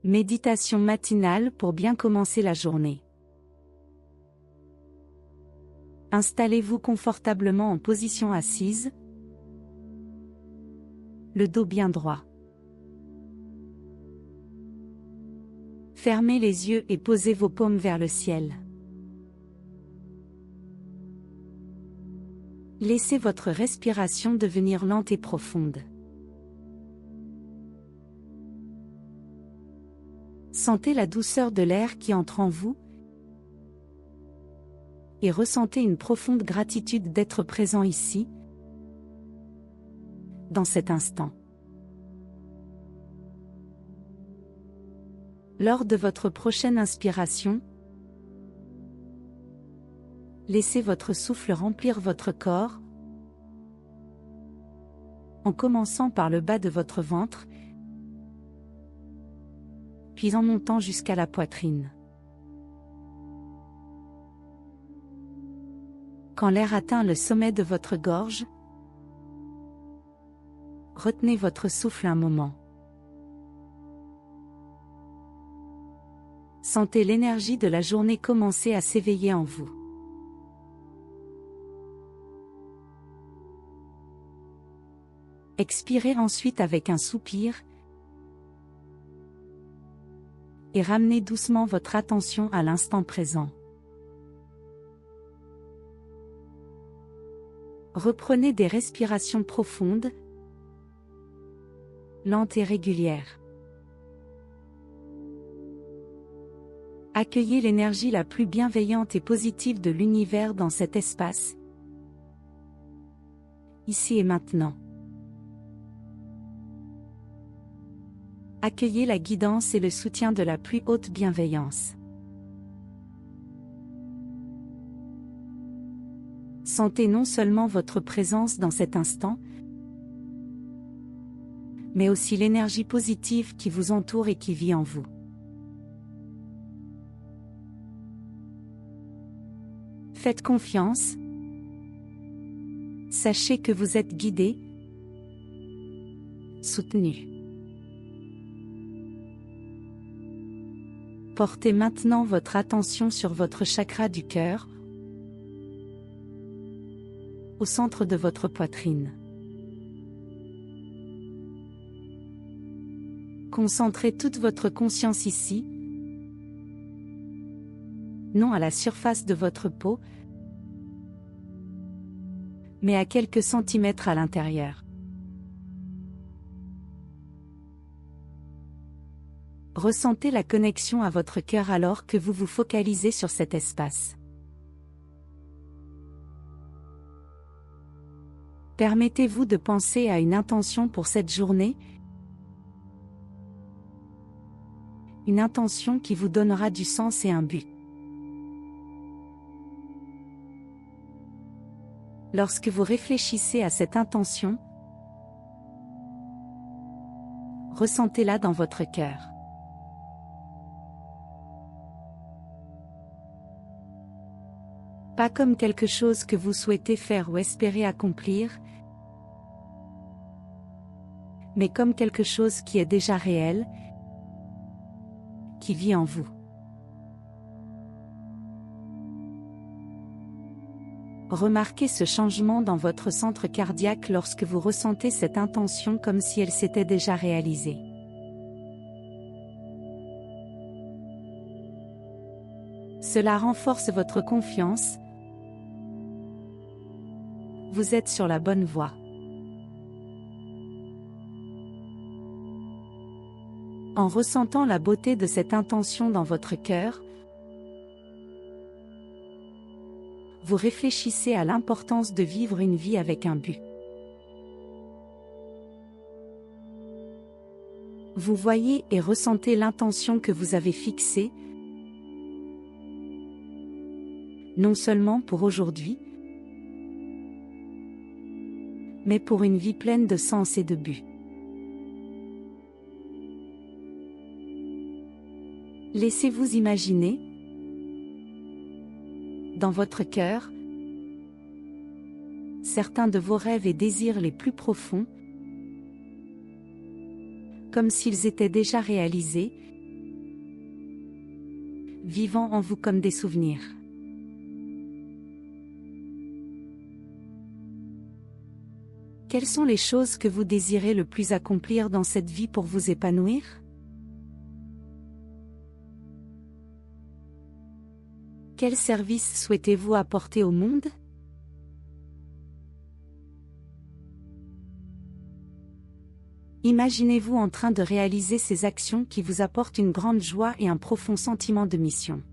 Méditation matinale pour bien commencer la journée. Installez-vous confortablement en position assise, le dos bien droit. Fermez les yeux et posez vos paumes vers le ciel. Laissez votre respiration devenir lente et profonde. Sentez la douceur de l'air qui entre en vous et ressentez une profonde gratitude d'être présent ici, dans cet instant. Lors de votre prochaine inspiration, laissez votre souffle remplir votre corps, en commençant par le bas de votre ventre, puis en montant jusqu'à la poitrine. Quand l'air atteint le sommet de votre gorge, retenez votre souffle un moment. Sentez l'énergie de la journée commencer à s'éveiller en vous. Expirez ensuite avec un soupir et ramenez doucement votre attention à l'instant présent. Reprenez des respirations profondes, lentes et régulières. Accueillez l'énergie la plus bienveillante et positive de l'univers dans cet espace, ici et maintenant. Accueillez la guidance et le soutien de la plus haute bienveillance. Sentez non seulement votre présence dans cet instant, mais aussi l'énergie positive qui vous entoure et qui vit en vous. Faites confiance. Sachez que vous êtes guidé, soutenu. Portez maintenant votre attention sur votre chakra du cœur, au centre de votre poitrine. Concentrez toute votre conscience ici, non à la surface de votre peau, mais à quelques centimètres à l'intérieur. Ressentez la connexion à votre cœur alors que vous vous focalisez sur cet espace. Permettez-vous de penser à une intention pour cette journée, une intention qui vous donnera du sens et un but. Lorsque vous réfléchissez à cette intention, ressentez-la dans votre cœur. Pas comme quelque chose que vous souhaitez faire ou espérez accomplir, mais comme quelque chose qui est déjà réel, qui vit en vous. Remarquez ce changement dans votre centre cardiaque lorsque vous ressentez cette intention comme si elle s'était déjà réalisée. Cela renforce votre confiance. Vous êtes sur la bonne voie. En ressentant la beauté de cette intention dans votre cœur, vous réfléchissez à l'importance de vivre une vie avec un but. Vous voyez et ressentez l'intention que vous avez fixée, non seulement pour aujourd'hui, mais pour une vie pleine de sens et de but. Laissez-vous imaginer, dans votre cœur, certains de vos rêves et désirs les plus profonds, comme s'ils étaient déjà réalisés, vivant en vous comme des souvenirs. Quelles sont les choses que vous désirez le plus accomplir dans cette vie pour vous épanouir? Quel service souhaitez-vous apporter au monde? Imaginez-vous en train de réaliser ces actions qui vous apportent une grande joie et un profond sentiment de mission.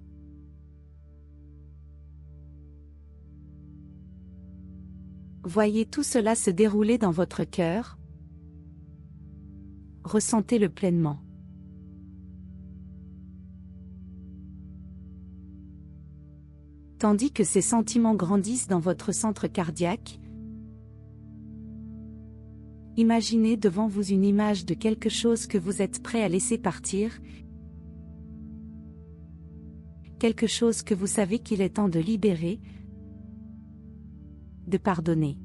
Voyez tout cela se dérouler dans votre cœur. Ressentez-le pleinement. Tandis que ces sentiments grandissent dans votre centre cardiaque, imaginez devant vous une image de quelque chose que vous êtes prêt à laisser partir, quelque chose que vous savez qu'il est temps de libérer, de pardonner.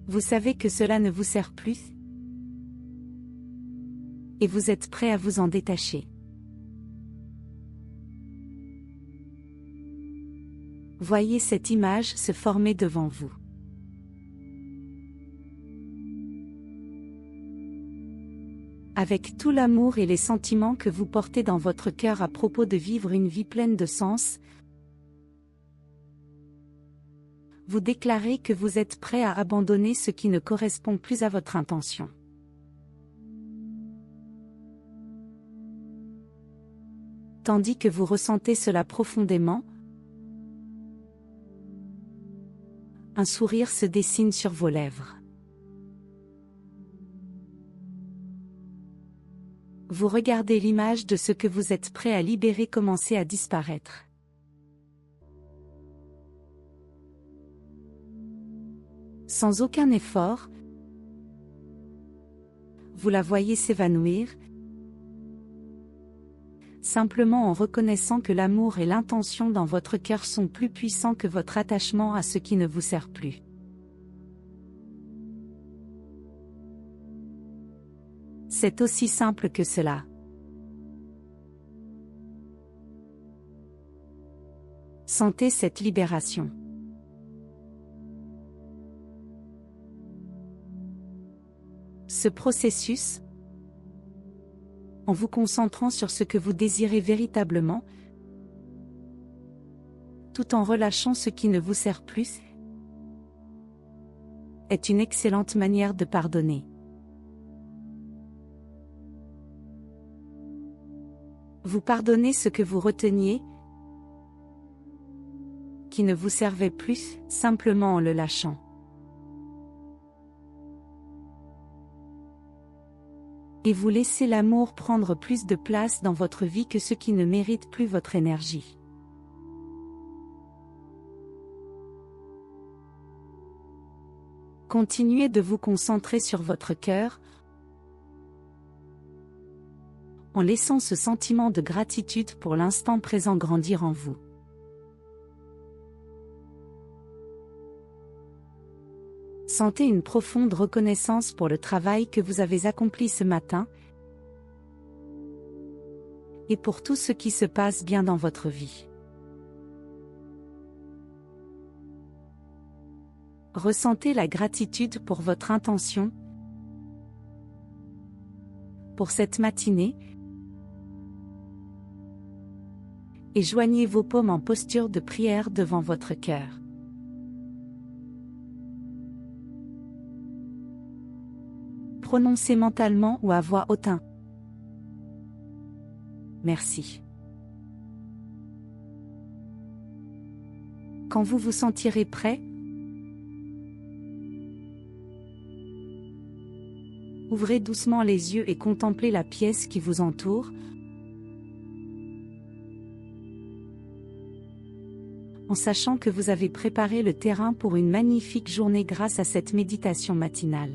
Vous savez que cela ne vous sert plus, et vous êtes prêt à vous en détacher. Voyez cette image se former devant vous. Avec tout l'amour et les sentiments que vous portez dans votre cœur à propos de vivre une vie pleine de sens, vous déclarez que vous êtes prêt à abandonner ce qui ne correspond plus à votre intention. Tandis que vous ressentez cela profondément, un sourire se dessine sur vos lèvres. Vous regardez l'image de ce que vous êtes prêt à libérer commencer à disparaître. Sans aucun effort, vous la voyez s'évanouir, simplement en reconnaissant que l'amour et l'intention dans votre cœur sont plus puissants que votre attachement à ce qui ne vous sert plus. C'est aussi simple que cela. Sentez cette libération. Ce processus, en vous concentrant sur ce que vous désirez véritablement, tout en relâchant ce qui ne vous sert plus, est une excellente manière de pardonner. Vous pardonnez ce que vous reteniez, qui ne vous servait plus, simplement en le lâchant. Et vous laissez l'amour prendre plus de place dans votre vie que ce qui ne mérite plus votre énergie. Continuez de vous concentrer sur votre cœur, en laissant ce sentiment de gratitude pour l'instant présent grandir en vous. Sentez une profonde reconnaissance pour le travail que vous avez accompli ce matin et pour tout ce qui se passe bien dans votre vie. Ressentez la gratitude pour votre intention, pour cette matinée, et joignez vos paumes en posture de prière devant votre cœur. Prononcez mentalement ou à voix haute un merci. Quand vous vous sentirez prêt, ouvrez doucement les yeux et contemplez la pièce qui vous entoure, en sachant que vous avez préparé le terrain pour une magnifique journée grâce à cette méditation matinale.